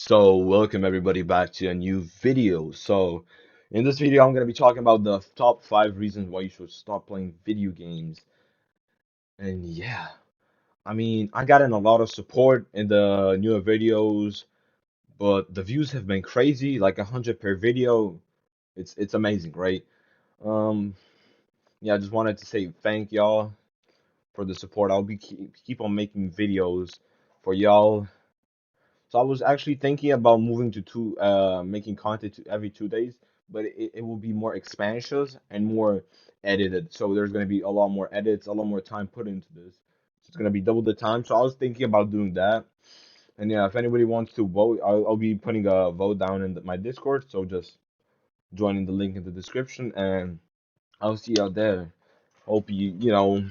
So, welcome everybody back to a new video. In this video, I'm going to be talking about the top 5 reasons why you should stop playing video games. And yeah, I mean, I got in a lot of support in the newer videos, but the views have been crazy, like 100 per video. It's amazing, right? Um, yeah, I just wanted to say thank y'all for the support. I'll be keep on making videos for y'all. So I was actually thinking about moving to making content every 2 days, but it will be more expansive and more edited. So there's going to be a lot more edits, a lot more time put into this. So it's going to be double the time. So I was thinking about doing that. And yeah, if anybody wants to vote, I'll be putting a vote down in my Discord. So just join in the link in the description, and I'll see you out there. Hope y'all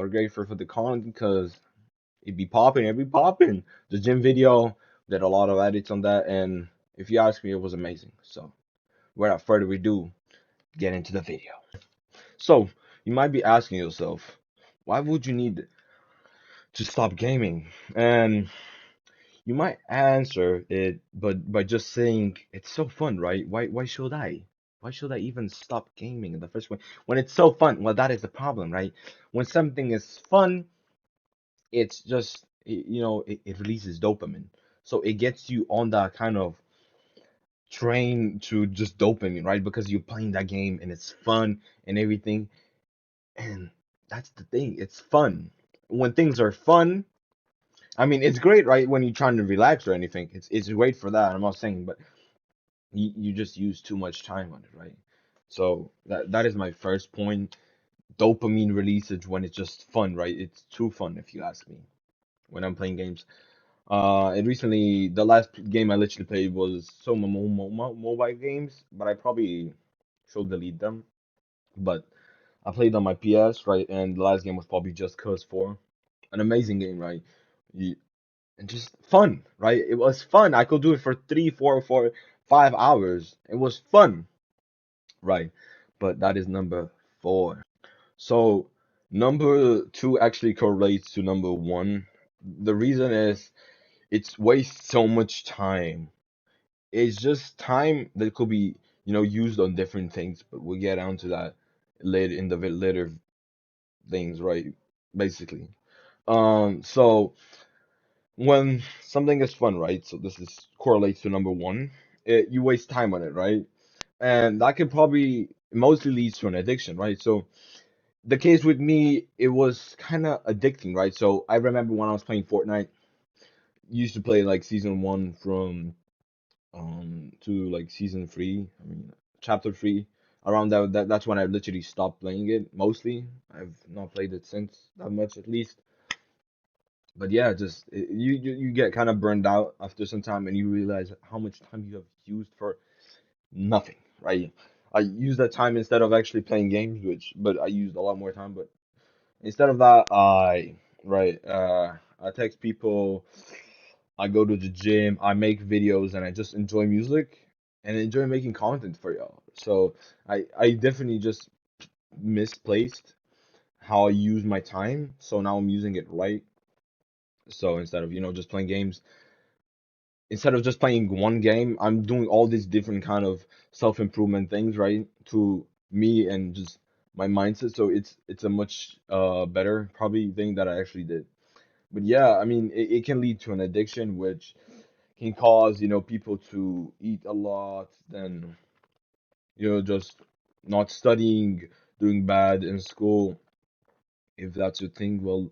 are grateful for the content because it'd be popping. The gym video did a lot of edits on that, and if you ask me, it was amazing. So, without further ado, get into the video. So, you might be asking yourself, why would you need to stop gaming? And you might answer it, but by just saying it's so fun, right? Why should I? Why should I even stop gaming in the first place? When it's so fun, well, that is the problem, right? When something is fun, it's just it releases dopamine, so it gets you on that kind of train to just dopamine, right? Because you're playing that game and it's fun and everything, and that's the thing, it's fun. When things are fun, I mean, it's great, right? When you're trying to relax or anything, it's great for that, I'm not saying, but you just use too much time on it, right? So that is my first point. Dopamine releases when it's just fun, right? It's too fun, if you ask me, when I'm playing games. And recently, the last game I literally played was some mobile games, but I probably should delete them. But I played on my PS, right? And the last game was probably Just Cause 4. An amazing game, right? You, and just fun, right? It was fun. I could do it for 3, 4, 4, 5 hours. It was fun, right? But that is number 4. So, number 2 actually correlates to number 1. The reason is it's wastes so much time. It's just time that could be, used on different things, but we'll get down to that later in the later things, right? Basically. So when something is fun, right? So this is correlates to number 1. You waste time on it, right? And that could probably mostly leads to an addiction, right? So the case with me, it was kind of addicting, right? So I remember when I was playing Fortnite, used to play like season 1 from to like season 3, I mean chapter 3. Around that's when I literally stopped playing it mostly. I've not played it since that much, at least. But yeah, just you get kind of burned out after some time, and you realize how much time you have used for nothing, right? I used that time instead of actually playing games, which but I used a lot more time. But instead of that, I text people, I go to the gym, I make videos, and I just enjoy music and enjoy making content for y'all. So I definitely just misplaced how I use my time. So now I'm using it right. So instead of, just playing games, instead of just playing one game, I'm doing all these different kind of self-improvement things, right? To me and just my mindset. So it's a much better probably thing that I actually did. But yeah, I mean, it can lead to an addiction, which can cause, people to eat a lot, then, just not studying, doing bad in school. If that's your thing, well,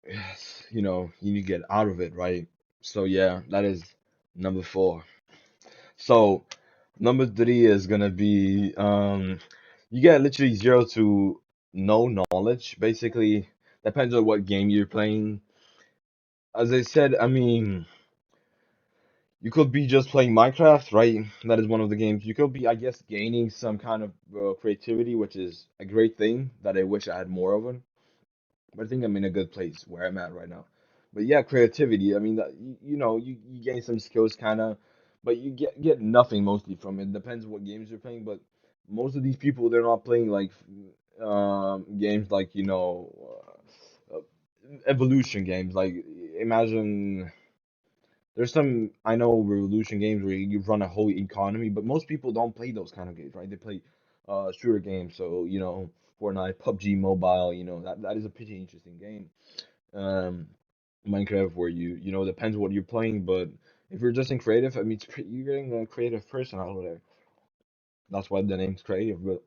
yes, you need to get out of it, right? So yeah, that is number 4. So number 3 is gonna be you get literally 0 to no knowledge. Basically, depends on what game you're playing. As I said, I mean, you could be just playing Minecraft, right? That is one of the games. You could be, I guess, gaining some kind of creativity, which is a great thing that I wish I had more of it. But I think I'm in a good place where I'm at right now. But yeah, creativity. I mean, you gain some skills, kind of, but you get nothing mostly from it. Depends what games you're playing, but most of these people, they're not playing like games like evolution games. Like imagine. There's some I know Revolution games where you run a whole economy, but most people don't play those kind of games, right? They play shooter games, so Fortnite, PUBG Mobile, that is a pretty interesting game. Um, Minecraft, where depends what you're playing, but if you're just in creative, I mean, you're getting a creative person out there. That's why the name's creative. But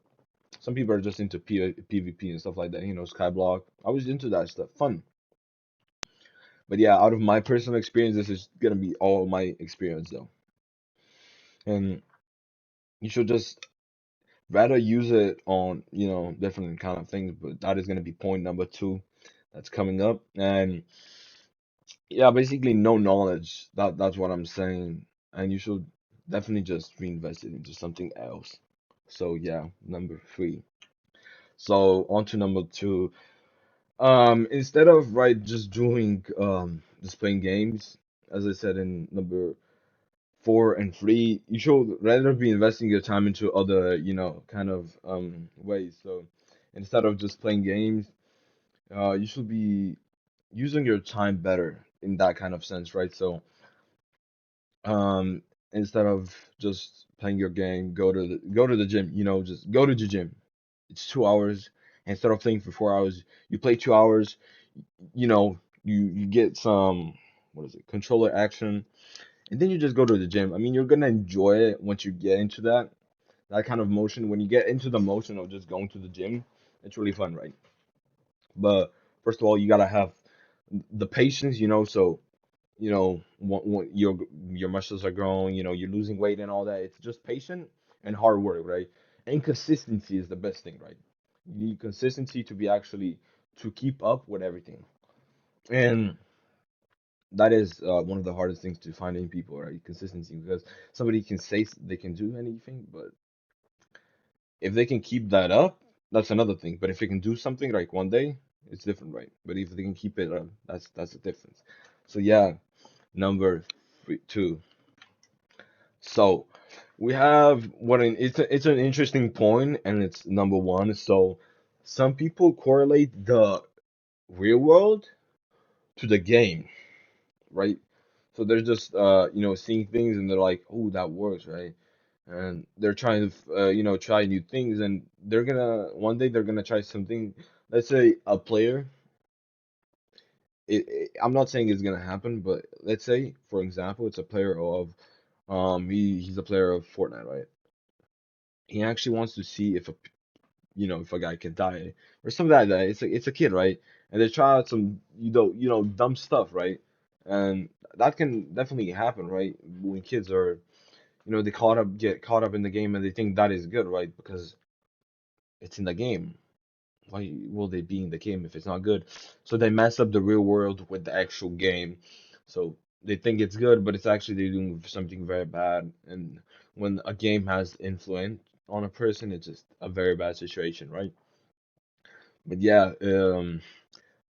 some people are just into PvP and stuff like that. Skyblock. I was into that stuff, fun. But yeah, out of my personal experience, this is gonna be all my experience though, and you should just rather use it on different kind of things. But that is gonna be point number two that's coming up, and yeah, basically no knowledge. That's what I'm saying, and you should definitely just reinvest it into something else. So yeah, number three. So on to number two. Instead of just doing just playing games, as I said in number four and three, you should rather be investing your time into other, kind of ways. So instead of just playing games, you should be using your time better in that kind of sense, right? So um, instead of just playing your game, go to the gym, just go to the gym. It's 2 hours. Instead of playing for 4 hours, you play 2 hours, you get some, what is it, controller action, and then you just go to the gym. I mean, you're gonna enjoy it once you get into that kind of motion. When you get into the motion of just going to the gym, it's really fun, right? But first of all, you gotta have the patience, so when your muscles are growing, you're losing weight and all that. It's just patient and hard work, right? And consistency is the best thing, right? You need consistency to be actually to keep up with everything. And that is one of the hardest things to find in people, right? Consistency, because somebody can say they can do anything, but if they can keep that up, that's another thing. But if they can do something like one day, it's different, right? But if they can keep it up, that's the difference. So yeah, number two. So we have it's an interesting point, and it's number one. So some people correlate the real world to the game, right? So they're just seeing things and they're like, oh, that works, right? And they're trying to try new things, and they're gonna one day they're gonna try something. Let's say a player. I'm not saying it's gonna happen, but let's say, for example, it's a player of he's a player of Fortnite, right? He actually wants to see if a guy can die or something like that. It's a kid, right? And they try out some dumb stuff, right? And that can definitely happen, right? When kids are they get caught up in the game and they think that is good, right? Because it's in the game. Why will they be in the game if it's not good? So they mess up the real world with the actual game. So they think it's good, but it's actually they're doing something very bad. And when a game has influence on a person, it's just a very bad situation, right? But yeah,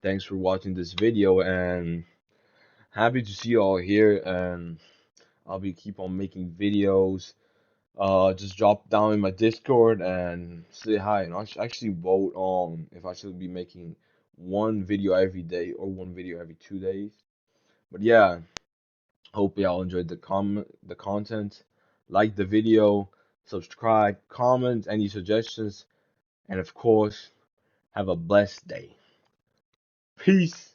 thanks for watching this video, and happy to see you all here. And I'll be keep on making videos. Just drop down in my Discord and say hi, and actually vote on if I should be making one video every day or one video every 2 days. But yeah, hope y'all enjoyed the content. Like the video, subscribe, comment any suggestions, and of course, have a blessed day. Peace.